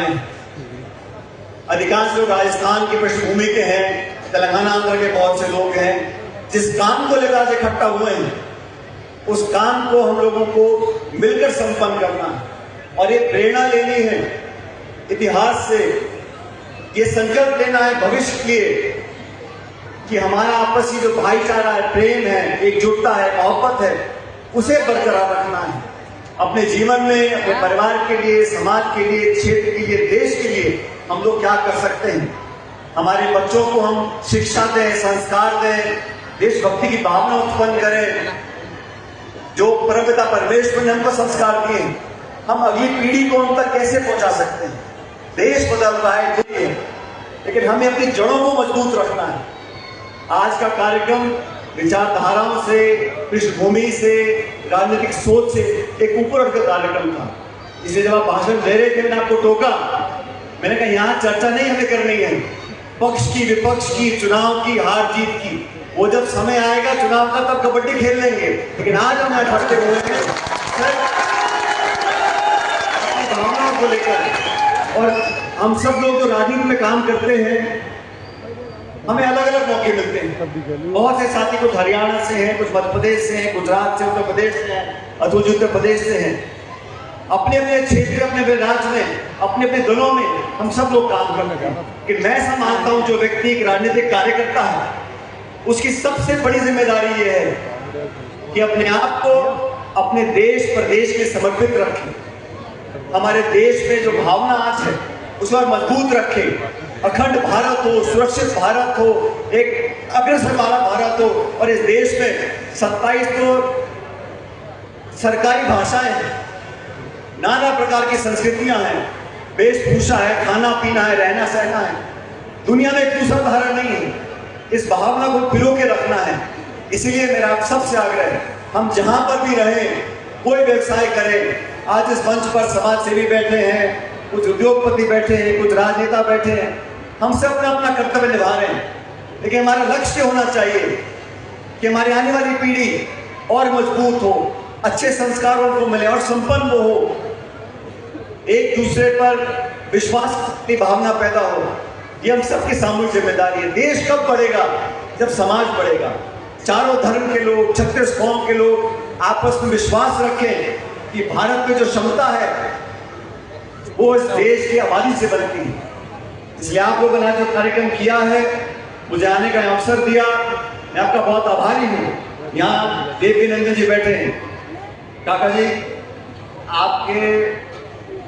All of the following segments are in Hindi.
आए हैं। अधिकांश लोग राजस्थान की पृष्ठभूमि के हैं, तेलंगाना आंध्र के बहुत से लोग हैं। जिस काम को लेकर आज इकट्ठा हुए हैं, उस काम को हम लोगों को मिलकर संपन्न करना है और ये प्रेरणा लेनी है इतिहास से। ये संकल्प लेना है भविष्य के लिए कि हमारा आपसी जो भाईचारा है, प्रेम है, एकजुटता है, मोहब्बत है, उसे बरकरार रखना है। अपने जीवन में, अपने परिवार के लिए, समाज के लिए, क्षेत्र के लिए, देश के लिए हम लोग क्या कर सकते हैं। हमारे बच्चों को हम शिक्षा दें, संस्कार दें, देशभक्ति की भावना उत्पन्न करें। जो परमपिता परमेश्वर ने हमको संस्कार दिए, हम अगली पीढ़ी को उन तक कैसे पहुंचा सकते हैं। देश बदल रहा है, लेकिन हमें अपनी जड़ों को मजबूत रखना है। आज का कार्यक्रम विचारधाराओं से, पृष्ठभूमि से, राजनीतिक सोच से एक ऊपर उठकर कार्यक्रम था। इसलिए जब आप भाषण दे रहे थे, मैंने आपको टोका, मैंने कहा यहाँ चर्चा नहीं हमें करनी है पक्ष की, विपक्ष की, चुनाव की, हार जीत की। वो जब समय आएगा चुनाव का, तब कबड्डी खेल लेंगे। लेकिन आज हम इकट्ठे हुए हैं भावनाओं को लेकर। और हम सब लोग जो राजनीति में काम करते हैं, हमें अलग अलग मौके मिलते हैं। बहुत से साथी कुछ हरियाणा से हैं, कुछ मध्य प्रदेश से हैं, गुजरात से, उत्तर प्रदेश से हैं, अतुल उत्तर प्रदेश से हैं। अपने अपने क्षेत्र, अपने अपने राज्य में, अपने अपने दलों में हम सब लोग काम करते हैं। कि मैं ऐसा मानता हूं जो व्यक्ति एक राजनीतिक कार्यकर्ता है, उसकी सबसे बड़ी जिम्मेदारी ये है कि अपने आप को अपने देश प्रदेश में समर्पित रखें। हमारे देश में जो भावना आज है उसे और मजबूत रखें। अखंड भारत हो, सुरक्षित भारत हो, एक अग्रसर वाला भारत हो। और इस देश में 27 तो सरकारी भाषाएं हैं, नाना प्रकार की संस्कृतियां हैं, वेशभूषा है, खाना पीना है, रहना सहना है। दुनिया में एक दूसरा उदाहरण नहीं है। इस भावना को पिरो के रखना है। इसलिए मेरा आप सबसे आग्रह है, हम जहां पर भी रहें, कोई व्यवसाय करें। आज इस मंच पर समाज सेवी बैठे हैं, कुछ उद्योगपति बैठे हैं, कुछ राजनेता बैठे हैं। हम सब अपना अपना कर्तव्य निभा रहे हैं, लेकिन हमारा लक्ष्य होना चाहिए कि हमारी आने वाली पीढ़ी और मजबूत हो, अच्छे संस्कारों को मिले और संपन्न हो, एक दूसरे पर विश्वास की भावना पैदा हो। ये हम सबकी सामूहिक जिम्मेदारी है। देश कब बढ़ेगा? जब समाज बढ़ेगा। चारों धर्म के लोग, 36 कौम के लोग आपस में विश्वास रखें कि भारत में जो क्षमता है वो इस देश की आबादी से बनती है। इसलिए आप लोगों ने जो कार्यक्रम किया है, मुझे आने का अवसर दिया, मैं आपका बहुत आभारी हूँ। यहाँ देवी नंदन जी बैठे हैं। काका जी, आपके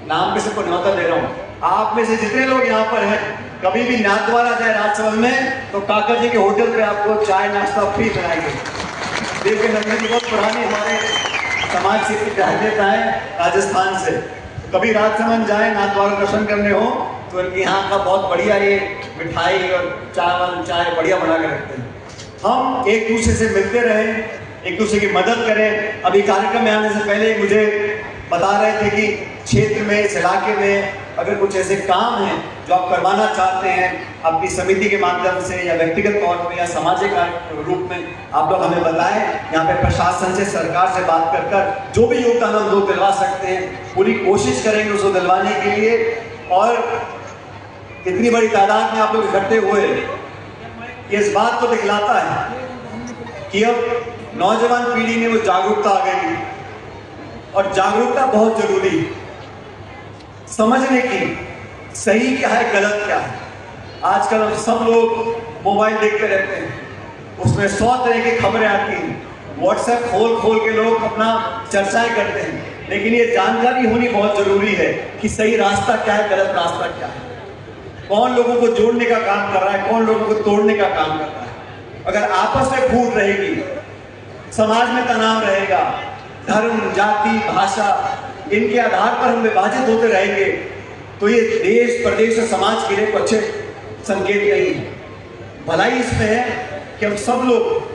नाम पे सबको न्योता दे रहा हूँ। आप में से जितने लोग यहाँ पर हैं, कभी भी नाथद्वारा जाए राजसमंद में, तो काका जी के होटल पे आपको चाय नाश्ता फ्री कराएंगे। देवी नंदन जी बहुत पुरानी हमारे समाज से राजनेता है राजस्थान से। कभी राजसमंद जाए, नाथद्वारा दर्शन करने हो, तो इनके यहाँ का बहुत बढ़िया ये मिठाई और चाय बढ़िया बना के रखते हैं। हम एक दूसरे से मिलते रहें, एक दूसरे की मदद करें। अभी कार्यक्रम में आने से पहले मुझे बता रहे थे कि क्षेत्र में, इस इलाके में अगर कुछ ऐसे काम हैं जो आप करवाना चाहते हैं, आपकी समिति के माध्यम से या व्यक्तिगत तौर पर या सामाजिक रूप में, आप लोग हमें बताएं। यहाँ पे प्रशासन से, सरकार से बात कर जो भी योगदान हम लोग दिलवा सकते हैं, पूरी कोशिश करेंगे उसको दिलवाने के लिए। और इतनी बड़ी तादाद में आप लोग इकट्ठे हुए, ये इस बात को दिखलाता है कि अब नौजवान पीढ़ी में वो जागरूकता आ गई। और जागरूकता बहुत जरूरी है, समझने की सही क्या है, गलत क्या है। आजकल हम सब लोग मोबाइल देखते रहते हैं, उसमें 100 तरह की खबरें आती हैं। व्हाट्सएप खोल के लोग अपना चर्चाएं करते हैं। लेकिन ये जानकारी होनी बहुत जरूरी है कि सही रास्ता क्या है, गलत रास्ता क्या है, कौन लोगों को जोड़ने का काम कर रहा है, कौन लोगों को तोड़ने का काम कर रहा है। अगर आपस में फूट रहेगी, समाज में तनाव रहेगा, धर्म, जाति, भाषा, इनके आधार पर हम विभाजित होते रहेंगे, तो ये देश, प्रदेश और समाज के लिए कुछ अच्छे संकेत नहीं है। भलाई इसमें है कि हम सब लोग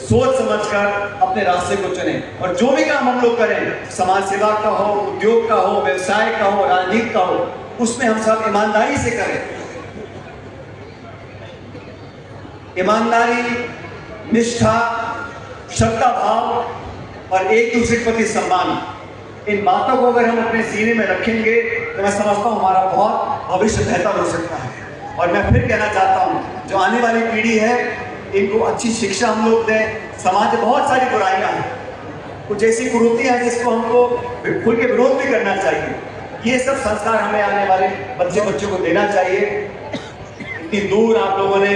सोच समझकर अपने रास्ते को चुनें। और जो भी काम हम लोग करें, समाज सेवा का हो, उद्योग का हो, व्यवसाय का हो, राजनीति का हो, उसमें हम सब ईमानदारी से करें। ईमानदारी, निष्ठा, श्रद्धा भाव और एक दूसरे के प्रति सम्मान, इन बातों को अगर हम अपने सीने में रखेंगे तो मैं समझता हूँ हमारा बहुत भविष्य बेहतर हो सकता है। और मैं फिर कहना चाहता हूँ, जो आने वाली पीढ़ी है इनको अच्छी शिक्षा हम लोग दें। समाज में बहुत सारी बुराइयां हैं, कुछ ऐसी कुरीतियां हैं जिसको हमको खुल के विरोध भी करना चाहिए। ये सब संस्कार हमें आने वाले बच्चों को देना चाहिए। इतनी दूर आप लोगों ने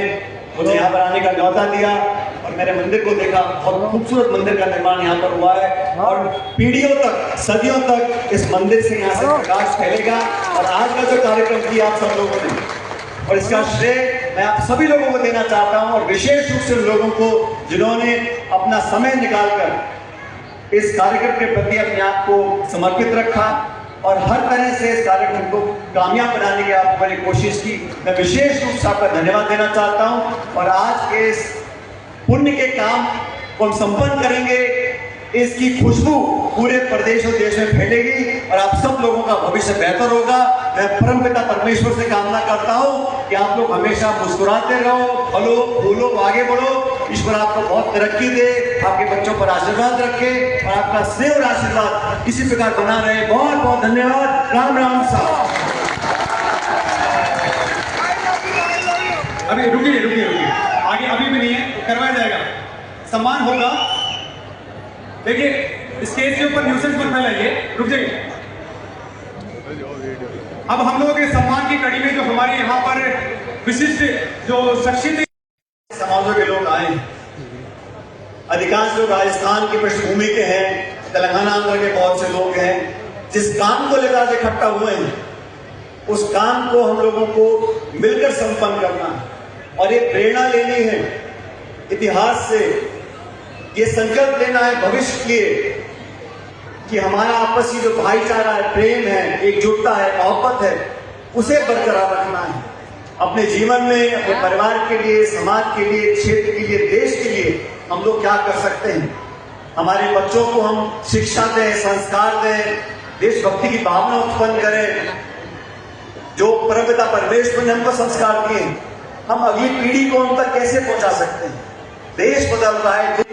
मुझे यहाँ पर आने का न्यौता दिया और मेरे मंदिर को देखा। बहुत खूबसूरत मंदिर का निर्माण यहाँ पर हुआ है और पीढ़ियों तक, सदियों तक इस मंदिर से यहाँ से प्रकाश फैलेगा। और आज का जो कार्यक्रम किया आप सब लोगों ने, और इसका श्रेय मैं आप सभी लोगों को देना चाहता हूँ, और विशेष रूप से लोगों को जिन्होंने अपना समय निकालकर इस कार्यक्रम के प्रति अपने आप को समर्पित रखा और हर तरह से इस कार्यक्रम को कामयाब बनाने की आपने कोशिश की। मैं विशेष रूप से आपका धन्यवाद देना चाहता हूँ। और आज के इस पुण्य के काम को हम संपन्न करेंगे, इसकी खुशबू पूरे प्रदेश और देश में फैलेगी और आप सब लोगों का भविष्य बेहतर होगा। मैं परमपिता परमेश्वर से कामना करता हूँ कि आप लोग हमेशा मुस्कुराते रहो, फलो फूलो, आगे बढ़ो। ईश्वर आपको बहुत तरक्की दे, आपके बच्चों पर आशीर्वाद रखे और आपका स्नेह और आशीर्वाद इसी प्रकार बना रहे। बहुत बहुत धन्यवाद। राम राम साहब। अभी रुकिए, आगे अभी भी नहीं है, करवाया जाएगा, सम्मान होगा। देखिए स्टेज के ऊपर न्यूसेंस मत फैलाइए, रुक जाइए। अब हम लोगों के सम्मान की कड़ी में जो हमारे यहाँ पर विशिष्ट जो शख्सियत समाजों के लोग आए, अधिकांश लोग राजस्थान की पृष्ठभूमि के हैं, तेलंगाना आंध्र के बहुत से लोग हैं। जिस काम को लेकर आज इकट्ठा हुए हैं उस काम को हम लोगों को मिलकर संपन्न करना है और ये प्रेरणा लेनी है इतिहास से। ये संकल्प लेना है भविष्य के लिए कि हमारा आपसी जो भाईचारा है, प्रेम है, एकजुटता है, मोहब्बत है, उसे बरकरार रखना है। अपने जीवन में, अपने परिवार के लिए, समाज के लिए, क्षेत्र के लिए, देश के लिए हम लोग क्या कर सकते हैं। हमारे बच्चों को हम शिक्षा दें, संस्कार दें, देशभक्ति की भावना उत्पन्न करें। जो परमपिता परमेश्वर ने हमको संस्कार दिए, हम अगली पीढ़ी को उन तक कैसे पहुंचा सकते हैं। देश बदल रहा है,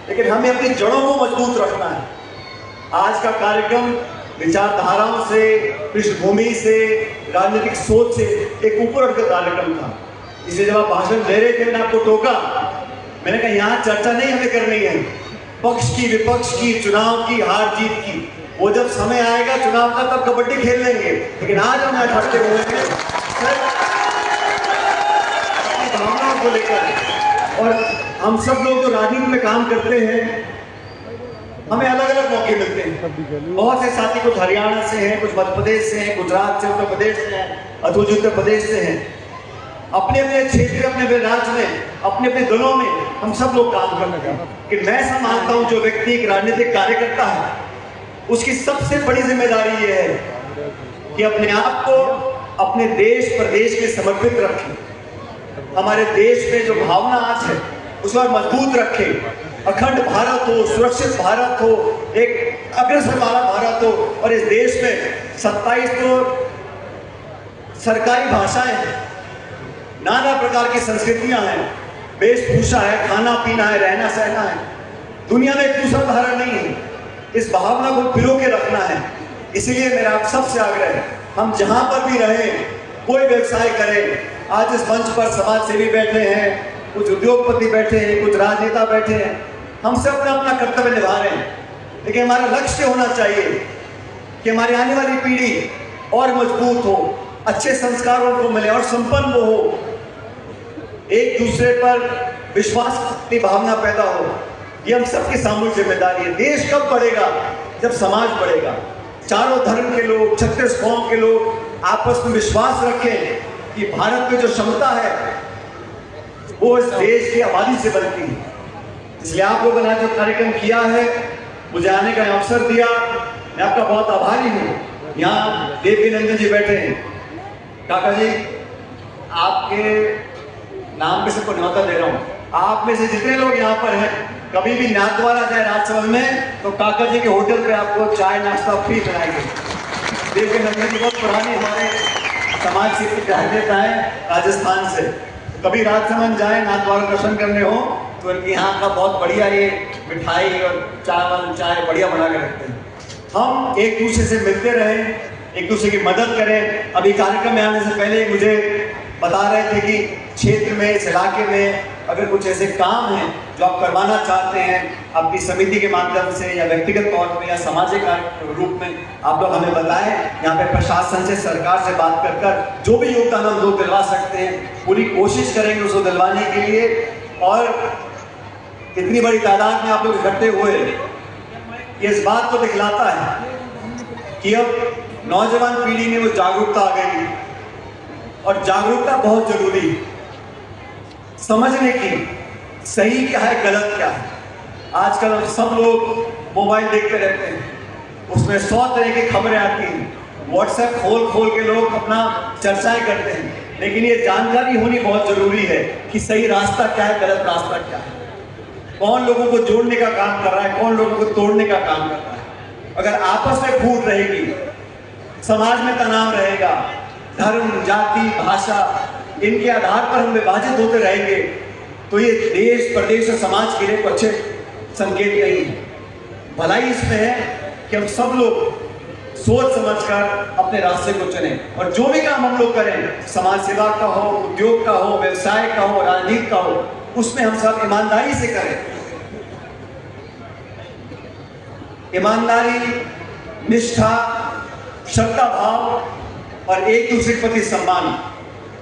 लेकिन हमें अपनी जड़ों को मजबूत रखना है। आज का कार्यक्रम विचारधाराओं से, पृष्ठभूमि से, राजनीतिक सोच से एक ऊपर उठकर कार्यक्रम था। इसलिए जब आप भाषण दे रहे थे, मैंने आपको टोका, मैंने कहा यहाँ चर्चा नहीं हमें करनी है पक्ष की, विपक्ष की, चुनाव की, हार जीत की। वो जब समय आएगा चुनाव का तब कबड्डी खेल लेंगे, लेकिन आज हम इकट्ठे हुए हैं भावनाओं को लेकर। और हम सब लोग जो राजनीति में काम करते हैं, हमें अलग अलग मौके मिलते हैं। बहुत से साथी कुछ हरियाणा से हैं, कुछ मध्य प्रदेश से हैं, गुजरात से, उत्तर प्रदेश से हैं, अतुल उत्तर प्रदेश से हैं। अपने अपने क्षेत्र, अपने अपने राज्य में, अपने अपने दलों में हम सब लोग काम करते हैं। कि मैं ऐसा मानता हूं जो व्यक्ति एक राजनीतिक कार्यकर्ता है, उसकी सबसे बड़ी जिम्मेदारी ये है कि अपने आप को अपने देश प्रदेश के समर्पित रखें। हमारे देश में जो भावना आज है उसे और मजबूत रखें। अखंड भारत हो, सुरक्षित भारत हो, एक अग्रसर वाला भारत हो। और इस देश में 27 तो सरकारी भाषाएं हैं, नाना प्रकार की संस्कृतियां हैं, वेशभूषा है, खाना पीना है, रहना सहना है। दुनिया में एक दूसरा उदाहरण नहीं है। इस भावना को पिरो के रखना है। इसलिए मेरा आप सबसे आग्रह है, हम जहां पर भी रहें, कोई व्यवसाय करें। आज इस मंच पर समाज सेवी बैठे हैं, कुछ उद्योगपति बैठे हैं, कुछ राजनेता बैठे हैं। हम सब अपना अपना कर्तव्य निभा रहे हैं, लेकिन हमारा लक्ष्य होना चाहिए कि हमारी आने वाली पीढ़ी और मजबूत हो, अच्छे संस्कारों को मिले और संपन्न हो, एक दूसरे पर विश्वास की भावना पैदा हो। ये हम सबकी सामूहिक जिम्मेदारी है। देश कब बढ़ेगा? जब समाज बढ़ेगा। चारों धर्म के लोग, 36 कौम के लोग आपस में विश्वास रखें कि भारत में जो क्षमता है वो इस देश की आबादी से बनती है। इसलिए आप लोगों ने जो कार्यक्रम किया है, मुझे आने का अवसर दिया, मैं आपका बहुत आभारी हूँ। यहाँ देवी नंदन जी बैठे हैं। काका जी, आपके नाम पे सबको न्यौता दे रहा हूँ। आप में से जितने लोग यहाँ पर हैं, कभी भी नाथद्वारा जाए राजसमंद में, तो काका जी के होटल पे आपको चाय नाश्ता फ्री कराएंगे। देवी नंदन जी बहुत पुरानी हमारे समाज से रहता है राजस्थान से। कभी राजसमंद जाए, नाथद्वारा दर्शन करने हो, तो इनके यहाँ का बहुत बढ़िया ये मिठाई और चावल चाय बढ़िया बना के रखते हैं। हम एक दूसरे से मिलते रहें, एक दूसरे की मदद करें। अभी कार्यक्रम में आने से पहले मुझे बता रहे थे कि क्षेत्र में, इस इलाके में अगर कुछ ऐसे काम हैं जो आप करवाना चाहते हैं आपकी समिति के माध्यम से या व्यक्तिगत तौर पे या सामाजिक रूप में, आप लोग हमें बताएं। यहाँ पे प्रशासन से, सरकार से बात कर जो भी योगदान हम लोग दिलवा सकते हैं पूरी कोशिश करेंगे उसको दिलवाने के लिए। और इतनी बड़ी तादाद में आप लोग इकट्ठे हुए ये इस बात को दिखलाता है कि अब नौजवान पीढ़ी में वो जागरूकता आ गई और जागरूकता बहुत जरूरी है, समझने की सही क्या है गलत क्या है। आजकल सब लोग मोबाइल देखते रहते हैं, उसमें 100 तरह की खबरें आती हैं, व्हाट्सएप खोल खोल के लोग अपना चर्चाएं करते हैं, लेकिन ये जानकारी होनी बहुत जरूरी है कि सही रास्ता क्या है, गलत रास्ता क्या है, कौन लोगों को जोड़ने का काम कर रहा है, कौन लोगों को तोड़ने का काम कर रहा है। अगर आपस में फूट रहेगी, समाज में तनाव रहेगा, धर्म, जाति, भाषा इनके आधार पर हम विभाजित होते रहेंगे तो ये देश, प्रदेश और समाज के लिए कोई अच्छे संकेत नहीं है। भलाई इसमें है कि हम सब लोग सोच समझकर अपने रास्ते को चुनें और जो भी काम हम लोग करें, समाज सेवा का हो, उद्योग का हो, व्यवसाय का हो, राजनीति का हो, उसमें हम सब ईमानदारी से करें। ईमानदारी, निष्ठा, श्रद्धा भाव और एक दूसरे के प्रति सम्मान,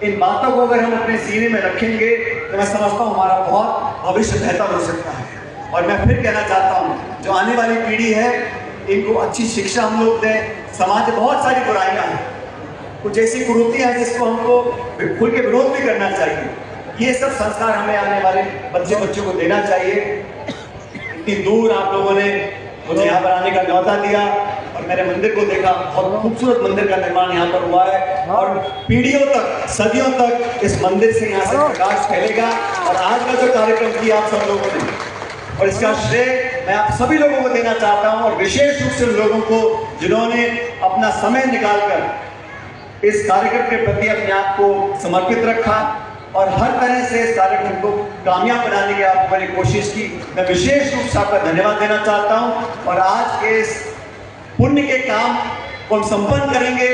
इन बातों को अगर हम अपने सीने में रखेंगे तो मैं समझता हूँ हमारा बहुत भविष्य बेहतर हो सकता है। और मैं फिर कहना चाहता हूँ जो आने वाली पीढ़ी है इनको अच्छी शिक्षा हम लोग दें। समाज में बहुत सारी बुराइयां हैं, कुछ ऐसी कुरीतियां हैं जिसको हमको खुल के विरोध भी करना चाहिए। ये सब संस्कार हमें आने वाले बच्चों को देना चाहिए। इतनी दूर आप लोगों ने मुझे यहाँ पर आने का न्यौता दिया और मेरे मंदिर को देखा, बहुत खूबसूरत मंदिर का निर्माण यहाँ पर हुआ है और पीढ़ियों तक, सदियों तक इस मंदिर से यहाँ से प्रकाश फैलेगा। और आज का जो कार्यक्रम किया आप सब लोगों ने, और इसका श्रेय मैं आप सभी लोगों को देना चाहता हूँ और विशेष रूप से लोगों को जिन्होंने अपना समय निकालकर इस कार्यक्रम के प्रति अपने आप को समर्पित रखा और हर तरह से इस कार्यक्रम को कामयाब बनाने की आपको मैंने कोशिश की। मैं विशेष रूप से आपका धन्यवाद देना चाहता हूं और आज के इस पुण्य के काम को हम संपन्न करेंगे,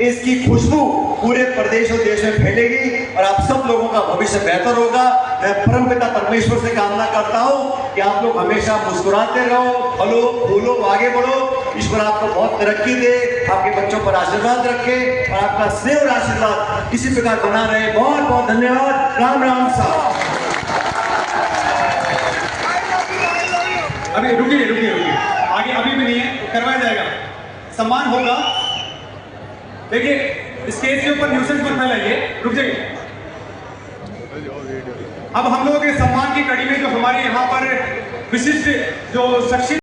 इसकी खुशबू पूरे प्रदेश और देश में फैलेगी और आप सब लोगों का भविष्य बेहतर होगा। मैं परमपिता परमेश्वर से कामना करता हूं कि आप लोग हमेशा मुस्कुराते रहो, फलो फूलो, आगे बढ़ो। ईश्वर आपको बहुत तरक्की दे, आपके बच्चों पर आशीर्वाद रखे और आपका स्नेह और आशीर्वाद इसी प्रकार बना रहे। बहुत बहुत धन्यवाद। राम राम साहब। अभी रुकिए आगे अभी भी नहीं है, करवाया जाएगा, सम्मान होगा। देखिए स्टेज के ऊपर न्यूसेंस मत फैलाइए, रुक जाइए। अब हम लोगों के सम्मान की कड़ी में जो हमारे यहाँ पर विशिष्ट जो शख्सियत